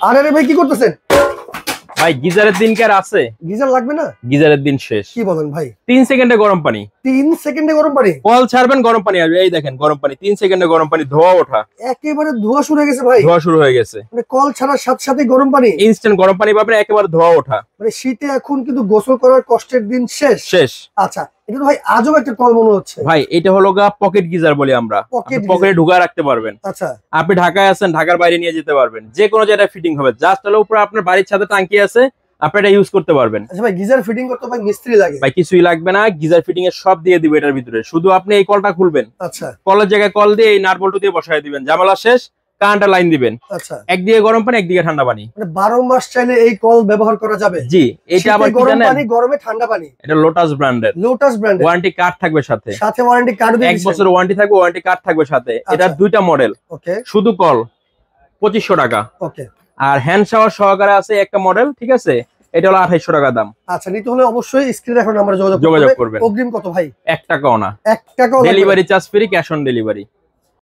আরে ভাই কি করতেছেন? ভাই গিজারের দিন কি আর আছে? গিজার লাগবে না? গিজারের দিন শেষ। কি বলেন ভাই? 3 সেকেন্ডে গরম পানি। 3 সেকেন্ডে গরম পানি? কল ছাড়বেন গরম পানি আসবে। এই দেখেন গরম পানি 3 সেকেন্ডে গরম পানি, ধোয়া ওঠা। একেবারে ধোয়া শুরু হয়ে গেছে ভাই। ধোয়া শুরু হয়ে গেছে। মানে কল ছাড়ার সাথে সাথে গরম পানি, ইনস্ট্যান্ট গরম পানি পাবেন, একেবারে ধোয়া ওঠা। মানে শীতে এখন কিন্তু গোসল করার কষ্টের দিন শেষ শেষ। আচ্ছা, এটা তো ভাই আজব একটা কল মনে হচ্ছে। ভাই এটা হলো গা পকেট গিজার বলি আমরা। পকেটে ঢুকা রাখতে পারবেন। আচ্ছা, আপনি ঢাকায় আছেন, ঢাকার বাইরে নিয়ে যেতে পারবেন, যে কোনো জায়গায় ফিটিং হবে। জাস্ট হলো উপরে আপনার বাড়ির ছাদে টাঙ্কি আছে, আপনি এটা ইউজ করতে পারবেন। আচ্ছা ভাই, গিজার ফিটিং করতে ভাই মিস্ত্রি লাগে? ভাই কিছুই লাগবে না, গিজার ফিটিং এর সব দিয়ে দিবে এটার ভিতরে। শুধু আপনি এই কলটা খুলবেন, আচ্ছা, কলের জায়গায় কল দিয়ে এই নাট বল্টু দিয়ে বসায় দিবেন, ঝামেলা শেষ। কারেন্টের লাইন দিবেন। আচ্ছা, একদিকে গরম পানি, একদিকে ঠান্ডা পানি। মানে 12 মাস চাইলে এই কল ব্যবহার করা যাবে? জি। এটা আবার কি গরম জানেন? পানি, গরমে ঠান্ডা পানি। এটা লোটাস ব্র্যান্ডের। লোটাস ব্র্যান্ডের। ওয়ারেন্টি কার্ড থাকবে সাথে। সাথে ওয়ারেন্টি কার্ড দিয়ে 1 বছর ওয়ারেন্টি থাকবে, ওয়ারেন্টি কার্ড থাকবে সাথে। এটার দুইটা মডেল। ওকে। শুধু কল 2500 টাকা। ওকে। আর হ্যান্ড শাওয়ার সহকারে আছে একটা মডেল, ঠিক আছে? এটা হলো 2800 টাকা দাম। আচ্ছা, নিতে হলে অবশ্যই স্ক্রিনে এখন আমরা যোগাযোগ করবেন। অগ্রিম কত ভাই? 1 টাকাও না। 1 টাকাও? Delivery charge free, cash on delivery.